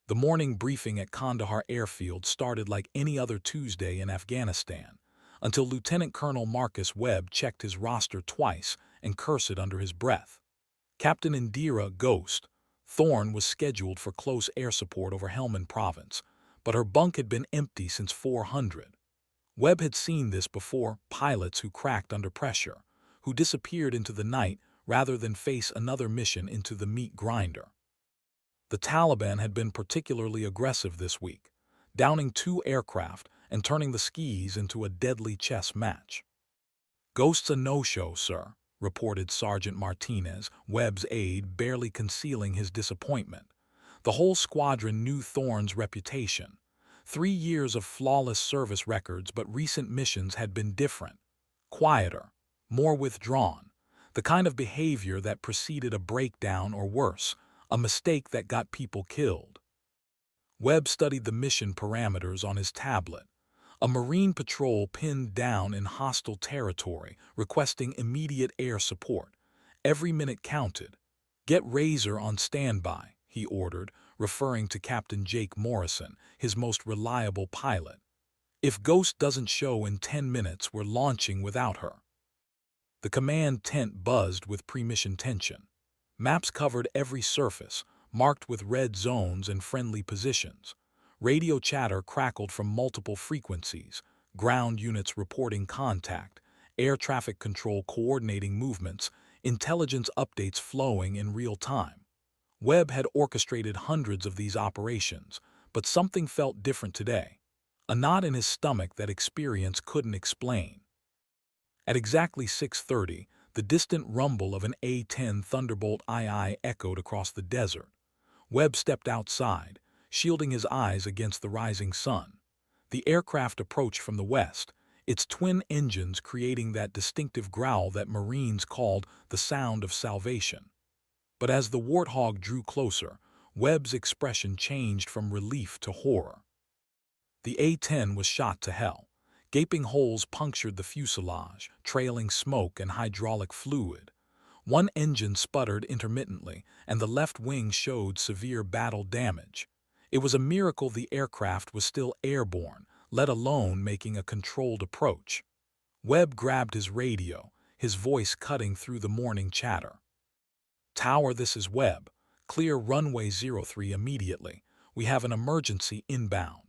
The morning briefing at Kandahar Airfield started like any other Tuesday in Afghanistan, until Lieutenant Colonel Marcus Webb checked his roster twice and cursed under his breath. Captain Indira Ghost Thorne was scheduled for close air support over Helmand Province, but her bunk had been empty since 400. Webb had seen this before: pilots who cracked under pressure, who disappeared into the night rather than face another mission into the meat grinder. The Taliban had been particularly aggressive this week, downing 2 aircraft and turning the skis into a deadly chess match. "Ghost's a no-show, sir," reported Sergeant Martinez, Webb's aide, barely concealing his disappointment. The whole squadron knew Thorne's reputation. 3 years of flawless service records, but recent missions had been different. Quieter, more withdrawn, the kind of behavior that preceded a breakdown or worse, a mistake that got people killed. Webb studied the mission parameters on his tablet. A Marine patrol pinned down in hostile territory, requesting immediate air support. Every minute counted. "Get Razor on standby," he ordered, referring to Captain Jake Morrison, his most reliable pilot. "If Ghost doesn't show in 10 minutes, we're launching without her." The command tent buzzed with pre-mission tension. Maps covered every surface, marked with red zones and friendly positions. Radio chatter crackled from multiple frequencies, ground units reporting contact, air traffic control coordinating movements, intelligence updates flowing in real time. Webb had orchestrated hundreds of these operations, but something felt different today. A knot in his stomach that experience couldn't explain. At exactly 6:30, the distant rumble of an A-10 Thunderbolt II echoed across the desert. Webb stepped outside, shielding his eyes against the rising sun. The aircraft approached from the west, its twin engines creating that distinctive growl that Marines called the sound of salvation. But as the Warthog drew closer, Webb's expression changed from relief to horror. The A-10 was shot to hell. Gaping holes punctured the fuselage, trailing smoke and hydraulic fluid. One engine sputtered intermittently, and the left wing showed severe battle damage. It was a miracle the aircraft was still airborne, let alone making a controlled approach. Webb grabbed his radio, his voice cutting through the morning chatter. "Tower, this is Webb. Clear runway 03 immediately. We have an emergency inbound."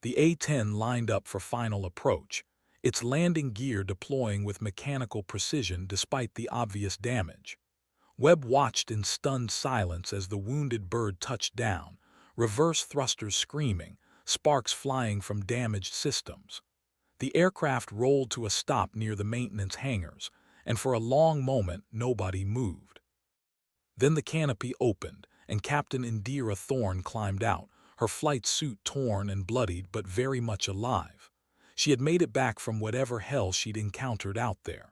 The A-10 lined up for final approach, its landing gear deploying with mechanical precision despite the obvious damage. Webb watched in stunned silence as the wounded bird touched down, reverse thrusters screaming, sparks flying from damaged systems. The aircraft rolled to a stop near the maintenance hangars, and for a long moment nobody moved. Then the canopy opened, and Captain Indira Thorne climbed out, her flight suit torn and bloodied but very much alive. She had made it back from whatever hell she'd encountered out there.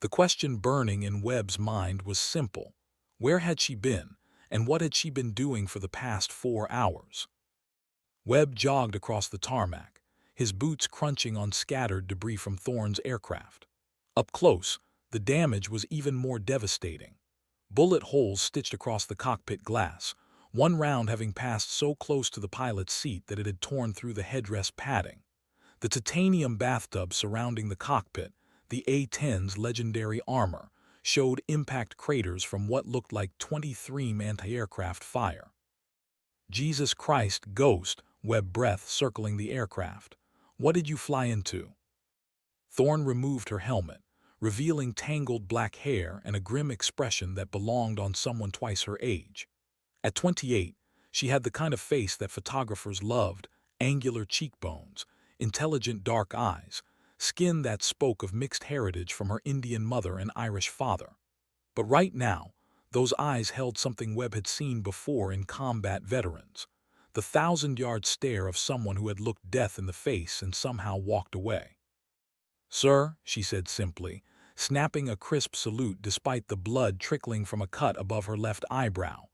The question burning in Webb's mind was simple. Where had she been, and what had she been doing for the past 4 hours? Webb jogged across the tarmac, his boots crunching on scattered debris from Thorne's aircraft. Up close, the damage was even more devastating. Bullet holes stitched across the cockpit glass, one round having passed so close to the pilot's seat that it had torn through the headrest padding. The titanium bathtub surrounding the cockpit, the A-10's legendary armor, showed impact craters from what looked like 23 anti-aircraft fire. "Jesus Christ, Ghost," Webb breath circling the aircraft. "What did you fly into?" Thorne removed her helmet, revealing tangled black hair and a grim expression that belonged on someone twice her age. At 28, she had the kind of face that photographers loved: angular cheekbones, intelligent dark eyes, skin that spoke of mixed heritage from her Indian mother and Irish father. But right now, those eyes held something Webb had seen before in combat veterans: the 1,000-yard stare of someone who had looked death in the face and somehow walked away. "Sir," she said simply, snapping a crisp salute despite the blood trickling from a cut above her left eyebrow.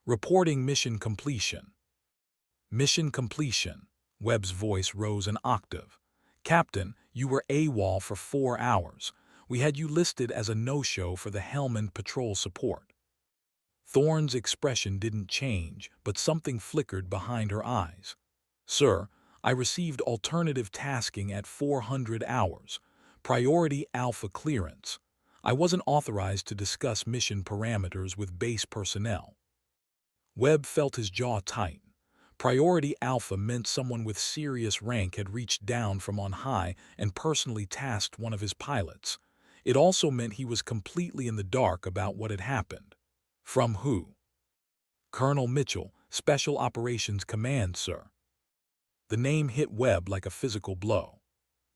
"Reporting mission completion." "Mission completion." Webb's voice rose an octave. "Captain, you were AWOL for 4 hours. We had you listed as a no-show for the Helmand Patrol support." Thorne's expression didn't change, but something flickered behind her eyes. "Sir, I received alternative tasking at 400 hours. Priority Alpha clearance. I wasn't authorized to discuss mission parameters with base personnel." Webb felt his jaw tighten. Priority Alpha meant someone with serious rank had reached down from on high and personally tasked one of his pilots. It also meant he was completely in the dark about what had happened. "From who?" "Colonel Mitchell, Special Operations Command, sir." The name hit Webb like a physical blow.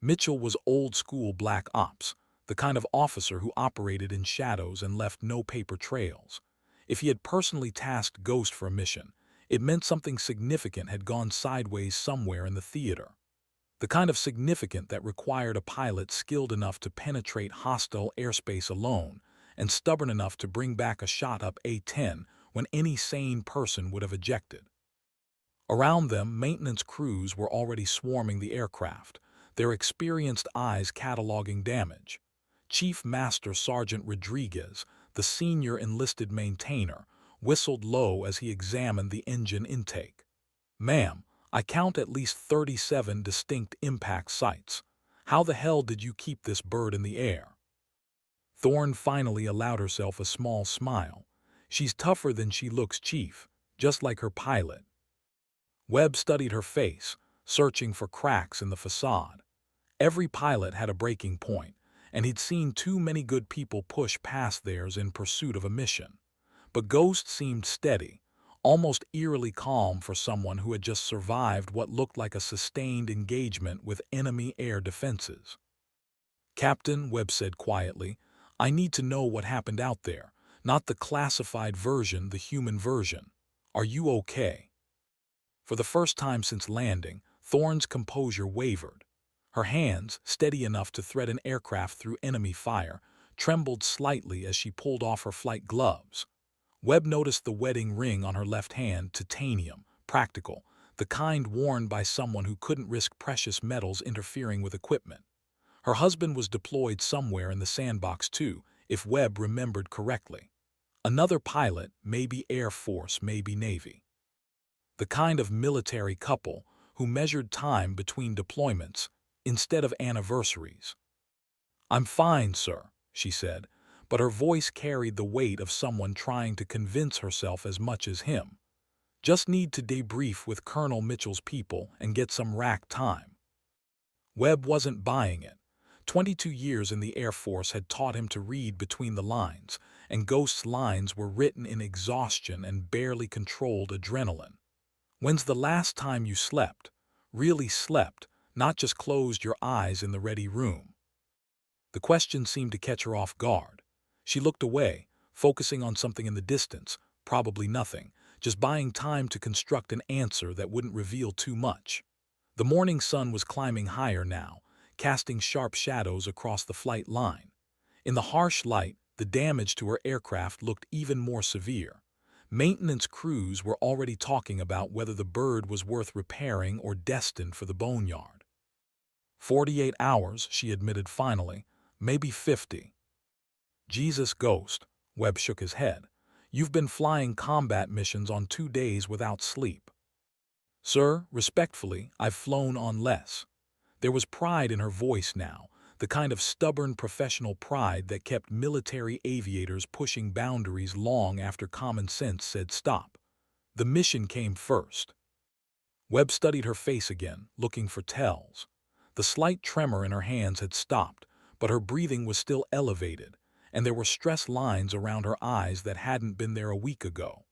Mitchell was old-school black ops, the kind of officer who operated in shadows and left no paper trails. If he had personally tasked Ghost for a mission, it meant something significant had gone sideways somewhere in the theater. The kind of significant that required a pilot skilled enough to penetrate hostile airspace alone and stubborn enough to bring back a shot-up A-10 when any sane person would have ejected. Around them, maintenance crews were already swarming the aircraft, their experienced eyes cataloging damage. Chief Master Sergeant Rodriguez, the senior enlisted maintainer, whistled low as he examined the engine intake. "Ma'am, I count at least 37 distinct impact sites. How the hell did you keep this bird in the air?" Thorne finally allowed herself a small smile. "She's tougher than she looks, Chief, just like her pilot." Webb studied her face, searching for cracks in the facade. Every pilot had a breaking point, and he'd seen too many good people push past theirs in pursuit of a mission. But Ghost seemed steady, almost eerily calm for someone who had just survived what looked like a sustained engagement with enemy air defenses. "Captain," Webb said quietly, "I need to know what happened out there, not the classified version, the human version. Are you okay?" For the first time since landing, Thorne's composure wavered. Her hands, steady enough to thread an aircraft through enemy fire, trembled slightly as she pulled off her flight gloves. Webb noticed the wedding ring on her left hand, titanium, practical, the kind worn by someone who couldn't risk precious metals interfering with equipment. Her husband was deployed somewhere in the sandbox too, if Webb remembered correctly. Another pilot, maybe Air Force, maybe Navy. The kind of military couple who measured time between deployments instead of anniversaries. "I'm fine, sir," she said, but her voice carried the weight of someone trying to convince herself as much as him. "Just need to debrief with Colonel Mitchell's people and get some rack time." Webb wasn't buying it. 22 years in the Air Force had taught him to read between the lines, and Ghost's lines were written in exhaustion and barely controlled adrenaline. "When's the last time you slept? Really slept, not just closed your eyes in the ready room?" The question seemed to catch her off guard. She looked away, focusing on something in the distance, probably nothing, just buying time to construct an answer that wouldn't reveal too much. The morning sun was climbing higher now, casting sharp shadows across the flight line. In the harsh light, the damage to her aircraft looked even more severe. Maintenance crews were already talking about whether the bird was worth repairing or destined for the boneyard. 48 hours, she admitted finally, maybe 50. "Jesus, Ghost," Webb shook his head. "You've been flying combat missions on 2 days without sleep." "Sir, respectfully, I've flown on less." There was pride in her voice now, the kind of stubborn professional pride that kept military aviators pushing boundaries long after common sense said stop. The mission came first. Webb studied her face again, looking for tells. The slight tremor in her hands had stopped, but her breathing was still elevated, and there were stress lines around her eyes that hadn't been there a week ago.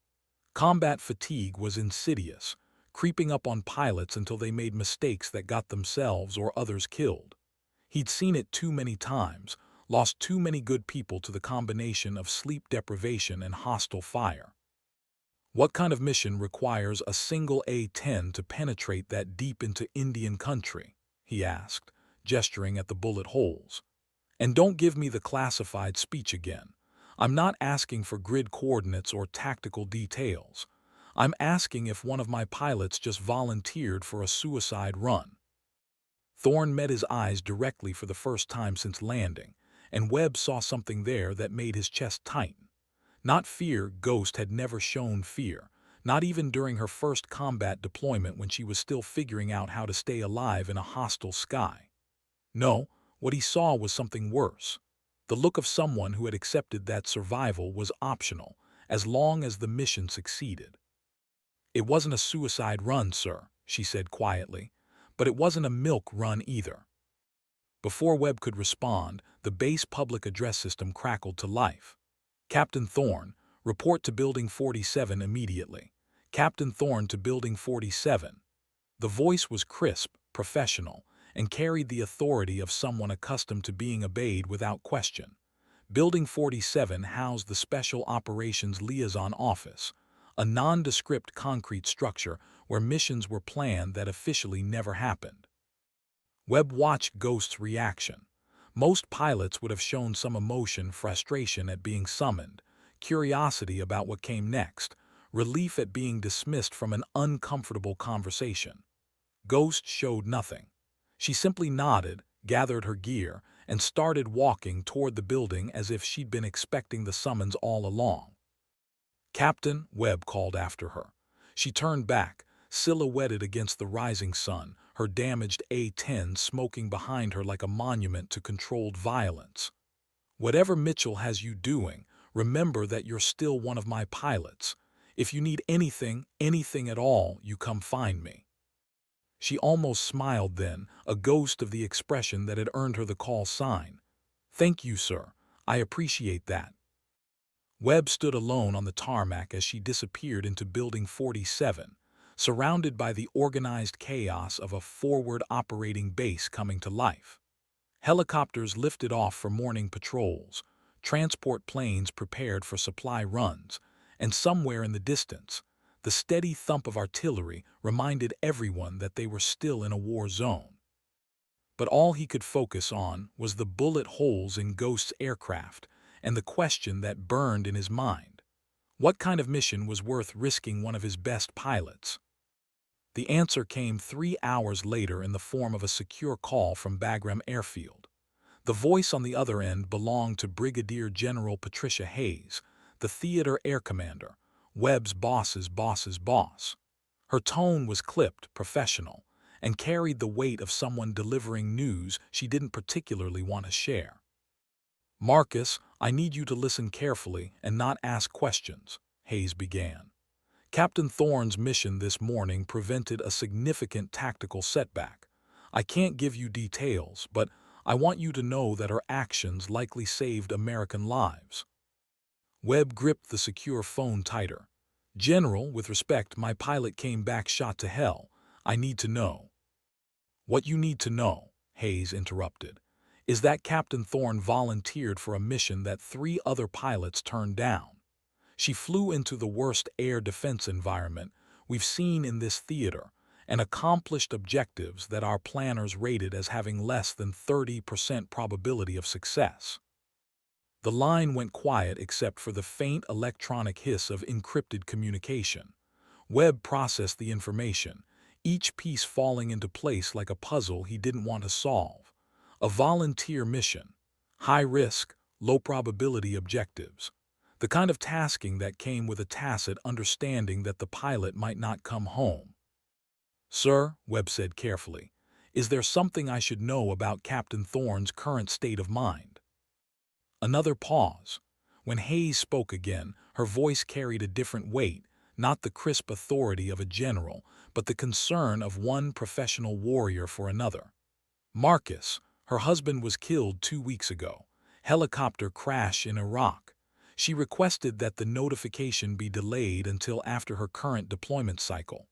Combat fatigue was insidious, creeping up on pilots until they made mistakes that got themselves or others killed. He'd seen it too many times, lost too many good people to the combination of sleep deprivation and hostile fire. "What kind of mission requires a single A-10 to penetrate that deep into Indian country?" he asked, gesturing at the bullet holes. "And don't give me the classified speech again. I'm not asking for grid coordinates or tactical details. I'm asking if one of my pilots just volunteered for a suicide run." Thorne met his eyes directly for the first time since landing, and Webb saw something there that made his chest tighten. Not fear. Ghost had never shown fear, not even during her first combat deployment when she was still figuring out how to stay alive in a hostile sky. No, what he saw was something worse. The look of someone who had accepted that survival was optional, as long as the mission succeeded. "It wasn't a suicide run, sir," she said quietly, "but it wasn't a milk run either." Before Webb could respond, the base public address system crackled to life. "Captain Thorne, report to Building 47 immediately. Captain Thorne to Building 47. The voice was crisp, professional, and carried the authority of someone accustomed to being obeyed without question. Building 47 housed the Special Operations Liaison Office, a nondescript concrete structure where missions were planned that officially never happened. Webb watched Ghost's reaction. Most pilots would have shown some emotion, frustration at being summoned, curiosity about what came next, relief at being dismissed from an uncomfortable conversation. Ghost showed nothing. She simply nodded, gathered her gear, and started walking toward the building as if she'd been expecting the summons all along. "Captain," Webb called after her. She turned back, silhouetted against the rising sun, her damaged A-10 smoking behind her like a monument to controlled violence. "Whatever Mitchell has you doing, remember that you're still one of my pilots. If you need anything, anything at all, you come find me." She almost smiled then, a ghost of the expression that had earned her the call sign. "Thank you, sir. I appreciate that." Webb stood alone on the tarmac as she disappeared into Building 47, surrounded by the organized chaos of a forward operating base coming to life. Helicopters lifted off for morning patrols, transport planes prepared for supply runs, and somewhere in the distance, the steady thump of artillery reminded everyone that they were still in a war zone. But all he could focus on was the bullet holes in Ghost's aircraft and the question that burned in his mind. What kind of mission was worth risking one of his best pilots? The answer came 3 hours later in the form of a secure call from Bagram Airfield. The voice on the other end belonged to Brigadier General Patricia Hayes, the theater air commander, Webb's boss's boss's boss. Her tone was clipped, professional, and carried the weight of someone delivering news she didn't particularly want to share. "Marcus, I need you to listen carefully and not ask questions," Hayes began. "Captain Thorne's mission this morning prevented a significant tactical setback. I can't give you details, but I want you to know that her actions likely saved American lives." Webb gripped the secure phone tighter. "General, with respect, my pilot came back shot to hell. I need to know." "What you need to know," Hayes interrupted, "is that Captain Thorne volunteered for a mission that 3 other pilots turned down. She flew into the worst air defense environment we've seen in this theater and accomplished objectives that our planners rated as having less than 30% probability of success." The line went quiet except for the faint electronic hiss of encrypted communication. Webb processed the information, each piece falling into place like a puzzle he didn't want to solve. A volunteer mission. High risk, low probability objectives. The kind of tasking that came with a tacit understanding that the pilot might not come home. "Sir," Webb said carefully, "is there something I should know about Captain Thorne's current state of mind?" Another pause. When Hayes spoke again, her voice carried a different weight, not the crisp authority of a general, but the concern of one professional warrior for another. "Marcus, her husband was killed 2 weeks ago. Helicopter crash in Iraq. She requested that the notification be delayed until after her current deployment cycle."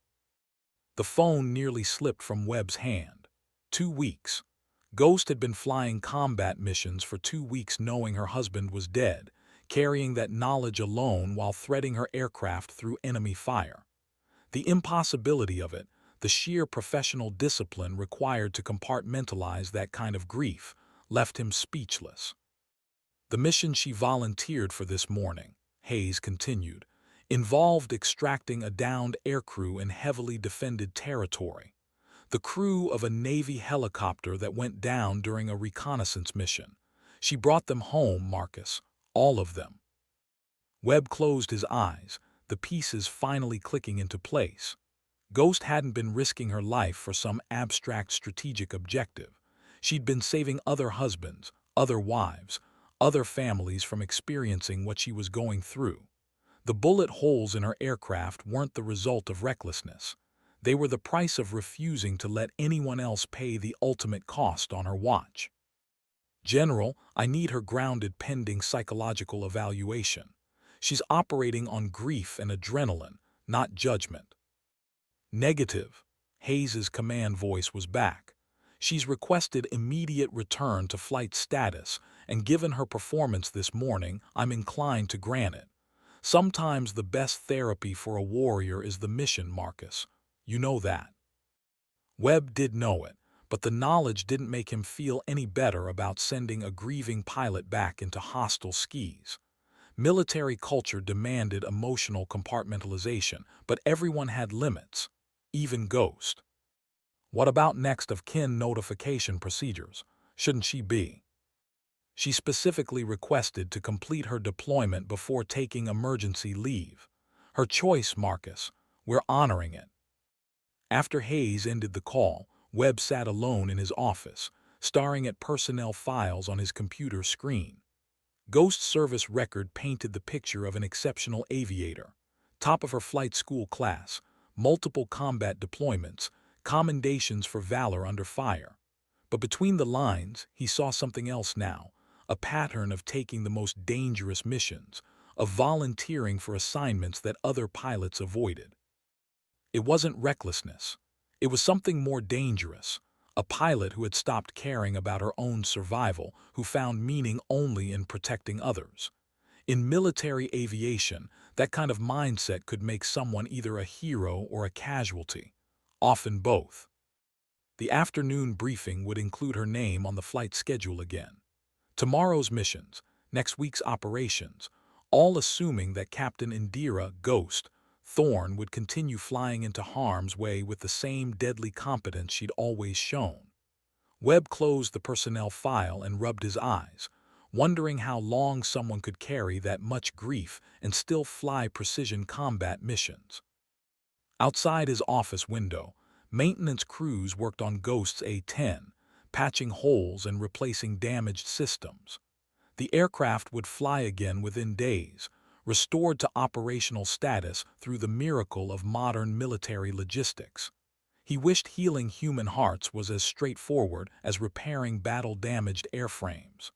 The phone nearly slipped from Webb's hand. 2 weeks. Ghost had been flying combat missions for 2 weeks knowing her husband was dead, carrying that knowledge alone while threading her aircraft through enemy fire. The impossibility of it, the sheer professional discipline required to compartmentalize that kind of grief, left him speechless. "The mission she volunteered for this morning," Hayes continued, "involved extracting a downed aircrew in heavily defended territory. The crew of a Navy helicopter that went down during a reconnaissance mission. She brought them home, Marcus. All of them." Webb closed his eyes, the pieces finally clicking into place. Ghost hadn't been risking her life for some abstract strategic objective. She'd been saving other husbands, other wives, other families from experiencing what she was going through. The bullet holes in her aircraft weren't the result of recklessness. They were the price of refusing to let anyone else pay the ultimate cost on her watch. General, I need her grounded pending psychological evaluation. She's operating on grief and adrenaline, not judgment. Negative. Hayes's command voice was back. She's requested immediate return to flight status, and given her performance this morning, I'm inclined to grant it. Sometimes the best therapy for a warrior is the mission, Marcus. You know that. Webb did know it, but the knowledge didn't make him feel any better about sending a grieving pilot back into hostile skies. Military culture demanded emotional compartmentalization, but everyone had limits, even Ghost. What about next of kin notification procedures? Shouldn't she be? She specifically requested to complete her deployment before taking emergency leave. Her choice, Marcus. We're honoring it. After Hayes ended the call, Webb sat alone in his office, staring at personnel files on his computer screen. Ghost service record painted the picture of an exceptional aviator. Top of her flight school class, multiple combat deployments, commendations for valor under fire. But between the lines, he saw something else now, a pattern of taking the most dangerous missions, of volunteering for assignments that other pilots avoided. It wasn't recklessness. It was something more dangerous. A pilot who had stopped caring about her own survival, who found meaning only in protecting others. In military aviation, that kind of mindset could make someone either a hero or a casualty, often both. The afternoon briefing would include her name on the flight schedule again. Tomorrow's missions, next week's operations, all assuming that Captain Indira Ghost Thorne would continue flying into harm's way with the same deadly competence she'd always shown. Webb closed the personnel file and rubbed his eyes, wondering how long someone could carry that much grief and still fly precision combat missions. Outside his office window, maintenance crews worked on Ghost's A-10, patching holes and replacing damaged systems. The aircraft would fly again within days, restored to operational status through the miracle of modern military logistics. He wished healing human hearts was as straightforward as repairing battle-damaged airframes.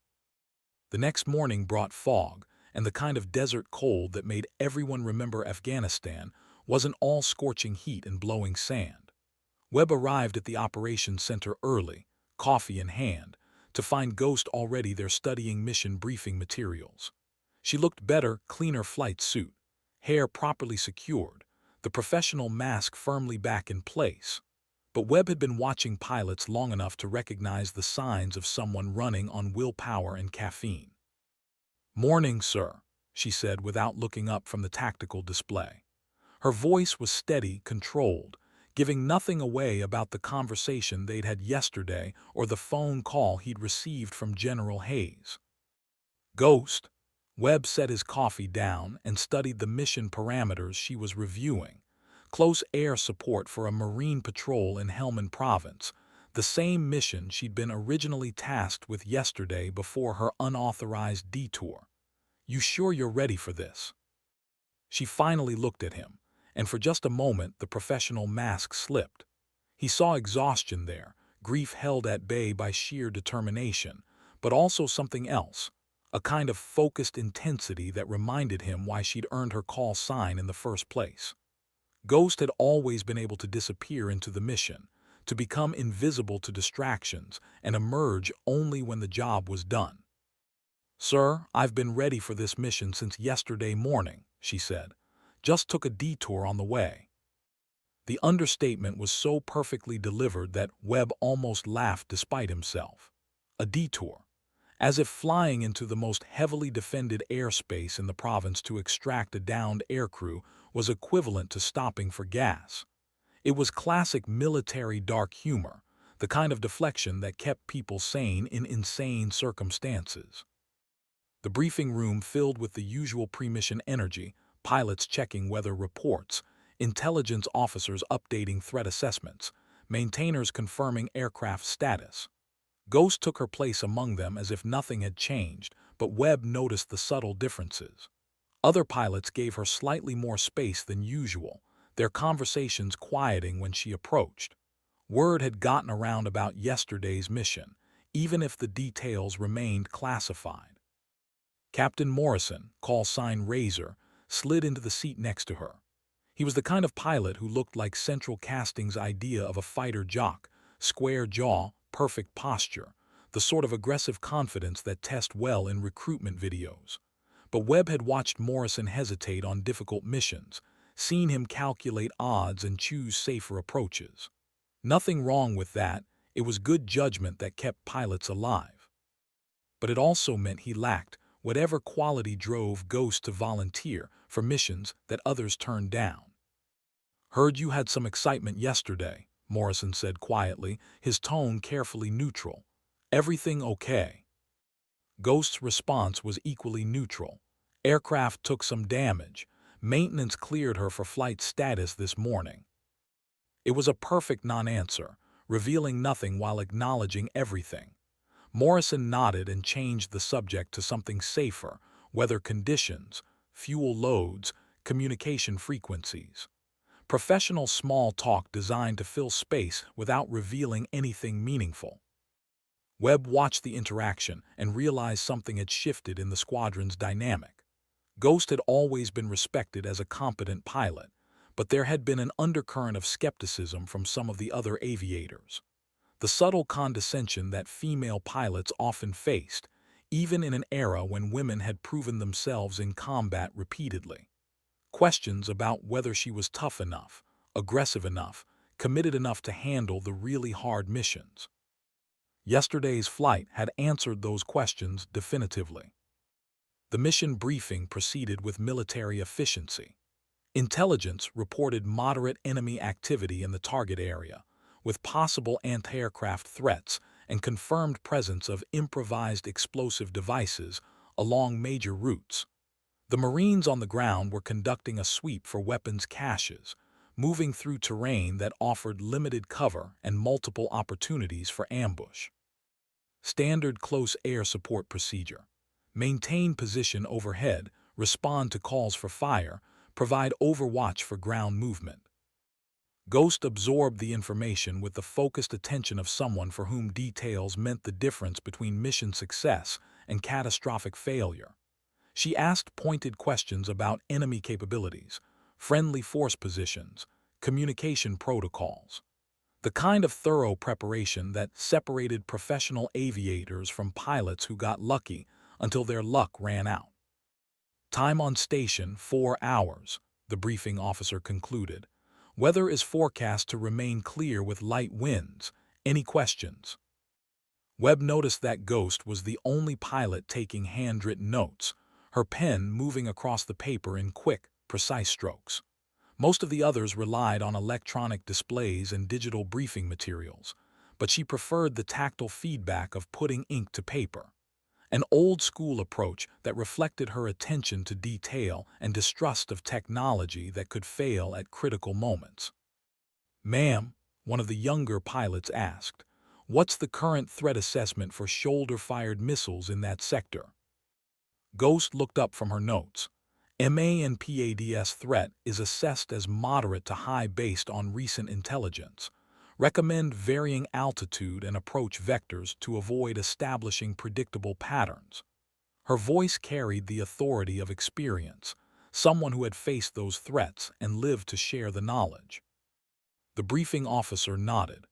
The next morning brought fog, and the kind of desert cold that made everyone remember Afghanistan wasn't all scorching heat and blowing sand. Webb arrived at the operations center early, coffee in hand, to find Ghost already there studying mission briefing materials. She looked better, cleaner flight suit, hair properly secured, the professional mask firmly back in place. But Webb had been watching pilots long enough to recognize the signs of someone running on willpower and caffeine. "Morning, sir," she said without looking up from the tactical display. Her voice was steady, controlled, giving nothing away about the conversation they'd had yesterday or the phone call he'd received from General Hayes. "Ghost." Webb set his coffee down and studied the mission parameters she was reviewing. Close air support for a Marine patrol in Helmand Province, the same mission she'd been originally tasked with yesterday before her unauthorized detour. "You sure you're ready for this?" She finally looked at him, and for just a moment the professional mask slipped. He saw exhaustion there, grief held at bay by sheer determination, but also something else, a kind of focused intensity that reminded him why she'd earned her call sign in the first place. Ghost had always been able to disappear into the mission, to become invisible to distractions and emerge only when the job was done. "Sir, I've been ready for this mission since yesterday morning," she said. "Just took a detour on the way." The understatement was so perfectly delivered that Webb almost laughed despite himself. A detour. As if flying into the most heavily defended airspace in the province to extract a downed aircrew was equivalent to stopping for gas. It was classic military dark humor, the kind of deflection that kept people sane in insane circumstances. The briefing room filled with the usual pre-mission energy, pilots checking weather reports, intelligence officers updating threat assessments, maintainers confirming aircraft status. Ghost took her place among them as if nothing had changed, but Webb noticed the subtle differences. Other pilots gave her slightly more space than usual, their conversations quieting when she approached. Word had gotten around about yesterday's mission, even if the details remained classified. Captain Morrison, call sign Razor, slid into the seat next to her. He was the kind of pilot who looked like Central Casting's idea of a fighter jock: square jaw, perfect posture, the sort of aggressive confidence that tests well in recruitment videos. But Webb had watched Morrison hesitate on difficult missions, seen him calculate odds and choose safer approaches. Nothing wrong with that, it was good judgment that kept pilots alive. But it also meant he lacked whatever quality drove Ghost to volunteer for missions that others turned down. "Heard you had some excitement yesterday," Morrison said quietly, his tone carefully neutral. "Everything okay?" Ghost's response was equally neutral. "Aircraft took some damage. Maintenance cleared her for flight status this morning." It was a perfect non-answer, revealing nothing while acknowledging everything. Morrison nodded and changed the subject to something safer: weather conditions, fuel loads, communication frequencies. Professional small talk designed to fill space without revealing anything meaningful. Webb watched the interaction and realized something had shifted in the squadron's dynamic. Ghost had always been respected as a competent pilot, but there had been an undercurrent of skepticism from some of the other aviators. The subtle condescension that female pilots often faced, even in an era when women had proven themselves in combat repeatedly. Questions about whether she was tough enough, aggressive enough, committed enough to handle the really hard missions. Yesterday's flight had answered those questions definitively. The mission briefing proceeded with military efficiency. Intelligence reported moderate enemy activity in the target area, with possible anti-aircraft threats and confirmed presence of improvised explosive devices along major routes. The Marines on the ground were conducting a sweep for weapons caches, moving through terrain that offered limited cover and multiple opportunities for ambush. Standard close air support procedure: maintain position overhead, respond to calls for fire, provide overwatch for ground movement. Ghost absorbed the information with the focused attention of someone for whom details meant the difference between mission success and catastrophic failure. She asked pointed questions about enemy capabilities, friendly force positions, communication protocols. The kind of thorough preparation that separated professional aviators from pilots who got lucky until their luck ran out. "Time on station, 4 hours, the briefing officer concluded. "Weather is forecast to remain clear with light winds. Any questions?" Webb noticed that Ghost was the only pilot taking handwritten notes, her pen moving across the paper in quick, precise strokes. Most of the others relied on electronic displays and digital briefing materials, but she preferred the tactile feedback of putting ink to paper. An old-school approach that reflected her attention to detail and distrust of technology that could fail at critical moments. "Ma'am," one of the younger pilots asked, "what's the current threat assessment for shoulder-fired missiles in that sector?" Ghost looked up from her notes. "MANPADS threat is assessed as moderate to high based on recent intelligence. Recommend varying altitude and approach vectors to avoid establishing predictable patterns." Her voice carried the authority of experience, someone who had faced those threats and lived to share the knowledge. The briefing officer nodded.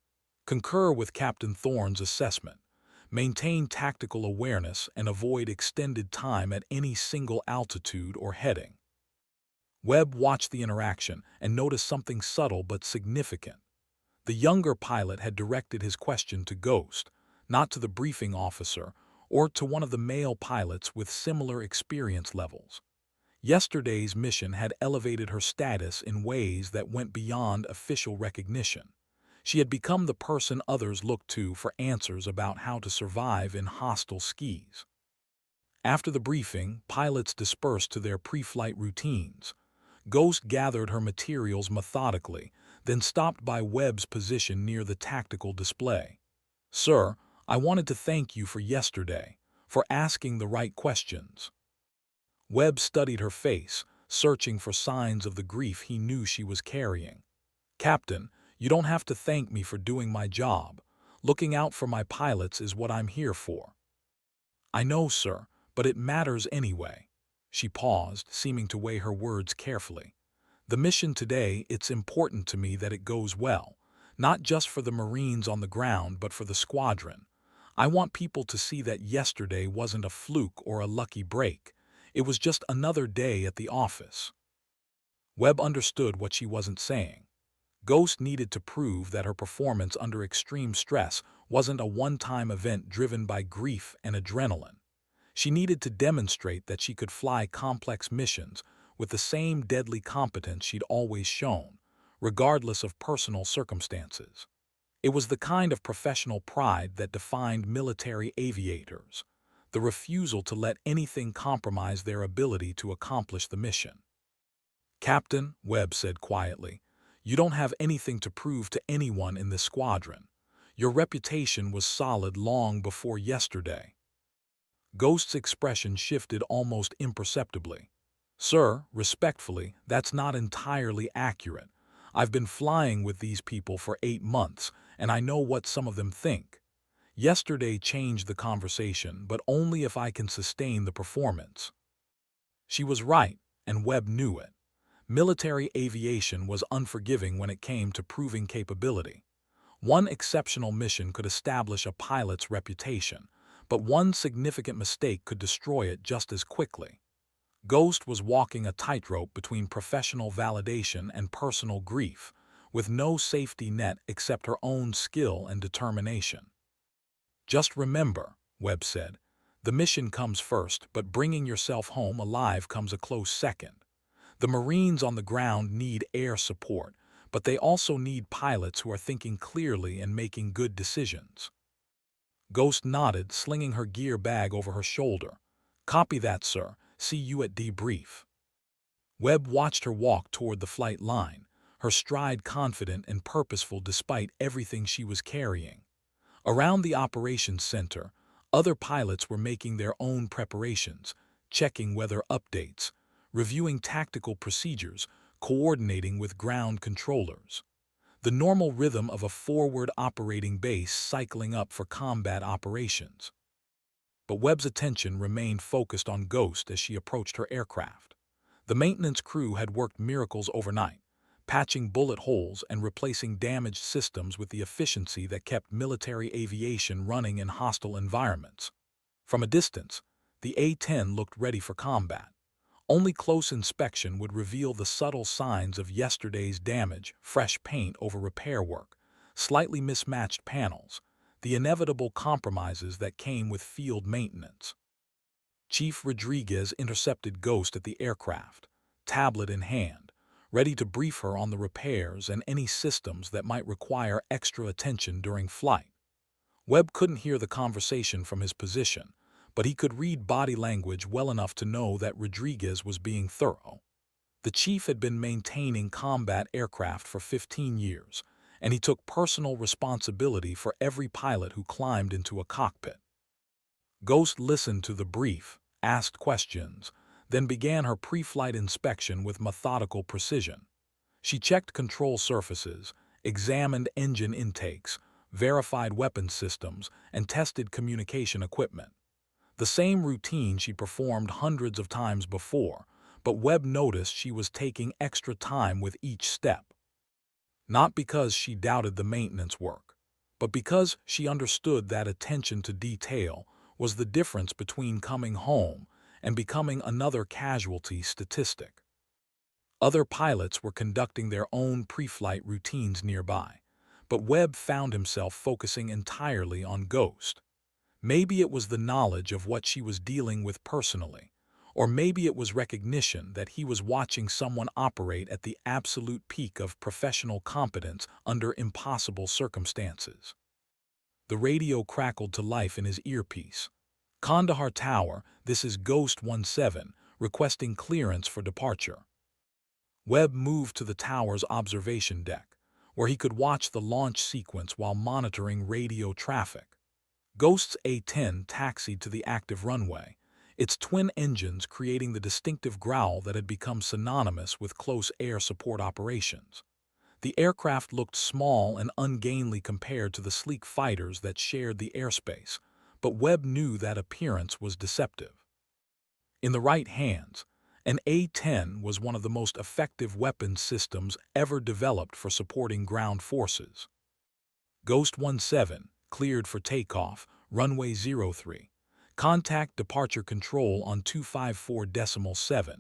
"Concur with Captain Thorne's assessment. Maintain tactical awareness and avoid extended time at any single altitude or heading." Webb watched the interaction and noticed something subtle but significant. The younger pilot had directed his question to Ghost, not to the briefing officer or to one of the male pilots with similar experience levels. Yesterday's mission had elevated her status in ways that went beyond official recognition. She had become the person others looked to for answers about how to survive in hostile skies. After the briefing, pilots dispersed to their pre-flight routines. Ghost gathered her materials methodically, then stopped by Webb's position near the tactical display. "Sir, I wanted to thank you for yesterday, for asking the right questions." Webb studied her face, searching for signs of the grief he knew she was carrying. "Captain, you don't have to thank me for doing my job. Looking out for my pilots is what I'm here for." "I know, sir, but it matters anyway." She paused, seeming to weigh her words carefully. "The mission today, it's important to me that it goes well, not just for the Marines on the ground but for the squadron. I want people to see that yesterday wasn't a fluke or a lucky break. It was just another day at the office." Webb understood what she wasn't saying. Ghost needed to prove that her performance under extreme stress wasn't a one-time event driven by grief and adrenaline. She needed to demonstrate that she could fly complex missions with the same deadly competence she'd always shown, regardless of personal circumstances. It was the kind of professional pride that defined military aviators, the refusal to let anything compromise their ability to accomplish the mission. "Captain," Webb said quietly, "you don't have anything to prove to anyone in this squadron. Your reputation was solid long before yesterday." Ghost's expression shifted almost imperceptibly. "Sir, respectfully, that's not entirely accurate. I've been flying with these people for 8 months, and I know what some of them think. Yesterday changed the conversation, but only if I can sustain the performance." She was right, and Webb knew it. Military aviation was unforgiving when it came to proving capability. One exceptional mission could establish a pilot's reputation, but one significant mistake could destroy it just as quickly. Ghost was walking a tightrope between professional validation and personal grief, with no safety net except her own skill and determination. "Just remember," Webb said, "the mission comes first, but bringing yourself home alive comes a close second. The Marines on the ground need air support, but they also need pilots who are thinking clearly and making good decisions." Ghost nodded, slinging her gear bag over her shoulder. "Copy that, sir. See you at debrief." Webb watched her walk toward the flight line, her stride confident and purposeful despite everything she was carrying. Around the operations center, other pilots were making their own preparations, checking weather updates, reviewing tactical procedures, coordinating with ground controllers. The normal rhythm of a forward operating base cycling up for combat operations. But Webb's attention remained focused on Ghost as she approached her aircraft. The maintenance crew had worked miracles overnight, patching bullet holes and replacing damaged systems with the efficiency that kept military aviation running in hostile environments. From a distance, the A-10 looked ready for combat. Only close inspection would reveal the subtle signs of yesterday's damage: fresh paint over repair work, slightly mismatched panels, the inevitable compromises that came with field maintenance. Chief Rodriguez intercepted Ghost at the aircraft, tablet in hand, ready to brief her on the repairs and any systems that might require extra attention during flight. Webb couldn't hear the conversation from his position, but he could read body language well enough to know that Rodriguez was being thorough. The chief had been maintaining combat aircraft for 15 years, and he took personal responsibility for every pilot who climbed into a cockpit. Ghost listened to the brief, asked questions, then began her pre-flight inspection with methodical precision. She checked control surfaces, examined engine intakes, verified weapons systems, and tested communication equipment. The same routine she performed hundreds of times before, but Webb noticed she was taking extra time with each step. Not because she doubted the maintenance work, but because she understood that attention to detail was the difference between coming home and becoming another casualty statistic. Other pilots were conducting their own pre-flight routines nearby, but Webb found himself focusing entirely on Ghost. Maybe it was the knowledge of what she was dealing with personally, or maybe it was recognition that he was watching someone operate at the absolute peak of professional competence under impossible circumstances. The radio crackled to life in his earpiece. Kandahar Tower, this is Ghost 17, requesting clearance for departure. Webb moved to the tower's observation deck, where he could watch the launch sequence while monitoring radio traffic. Ghost's A-10 taxied to the active runway, its twin engines creating the distinctive growl that had become synonymous with close air support operations. The aircraft looked small and ungainly compared to the sleek fighters that shared the airspace, but Webb knew that appearance was deceptive. In the right hands, an A-10 was one of the most effective weapons systems ever developed for supporting ground forces. Ghost 17, cleared for takeoff, runway 03. Contact departure control on 254.7.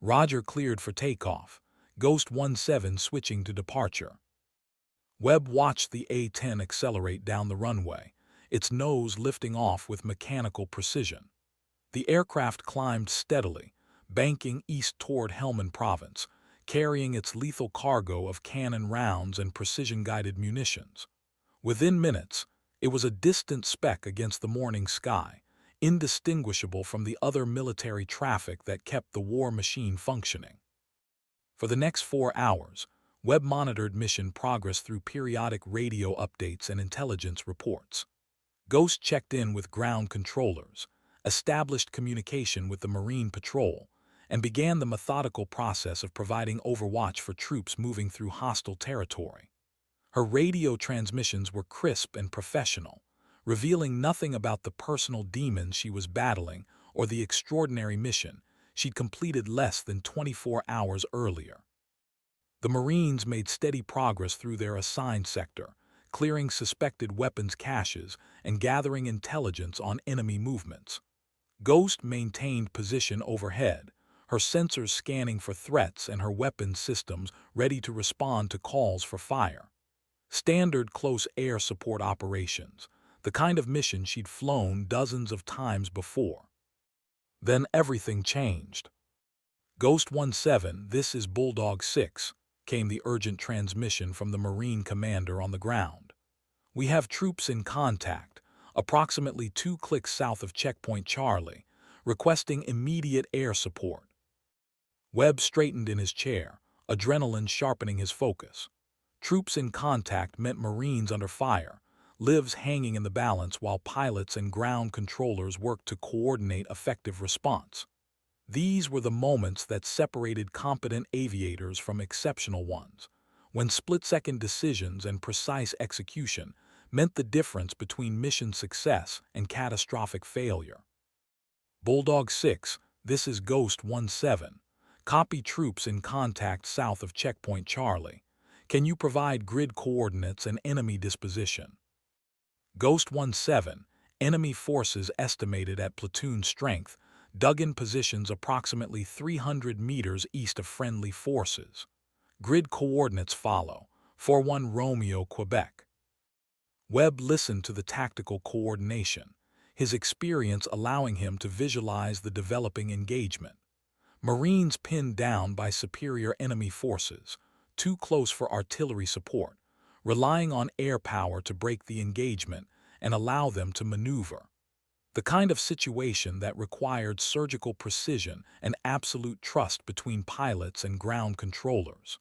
Roger, cleared for takeoff. Ghost 17 switching to departure. Webb watched the A-10 accelerate down the runway, its nose lifting off with mechanical precision. The aircraft climbed steadily, banking east toward Helmand Province, carrying its lethal cargo of cannon rounds and precision-guided munitions. Within minutes, it was a distant speck against the morning sky, indistinguishable from the other military traffic that kept the war machine functioning. For the next 4 hours, Webb monitored mission progress through periodic radio updates and intelligence reports. Ghost checked in with ground controllers, established communication with the Marine Patrol, and began the methodical process of providing overwatch for troops moving through hostile territory. Her radio transmissions were crisp and professional, revealing nothing about the personal demons she was battling or the extraordinary mission she'd completed less than 24 hours earlier. The Marines made steady progress through their assigned sector, clearing suspected weapons caches and gathering intelligence on enemy movements. Ghost maintained position overhead, her sensors scanning for threats and her weapons systems ready to respond to calls for fire. Standard close air support operations, the kind of mission she'd flown dozens of times before. Then everything changed. Ghost 17, this is Bulldog 6, came the urgent transmission from the Marine commander on the ground. We have troops in contact, approximately 2 clicks south of Checkpoint Charlie, requesting immediate air support. Webb straightened in his chair, adrenaline sharpening his focus. Troops in contact meant Marines under fire, lives hanging in the balance while pilots and ground controllers worked to coordinate effective response. These were the moments that separated competent aviators from exceptional ones, when split-second decisions and precise execution meant the difference between mission success and catastrophic failure. Bulldog 6, this is Ghost 17. Copy, troops in contact south of Checkpoint Charlie. Can you provide grid coordinates and enemy disposition? Ghost 17, enemy forces estimated at platoon strength, dug in positions approximately 300 meters east of friendly forces. Grid coordinates follow. 41 Romeo, Quebec. Webb listened to the tactical coordination, his experience allowing him to visualize the developing engagement. Marines pinned down by superior enemy forces, too close for artillery support, relying on air power to break the engagement and allow them to maneuver. The kind of situation that required surgical precision and absolute trust between pilots and ground controllers.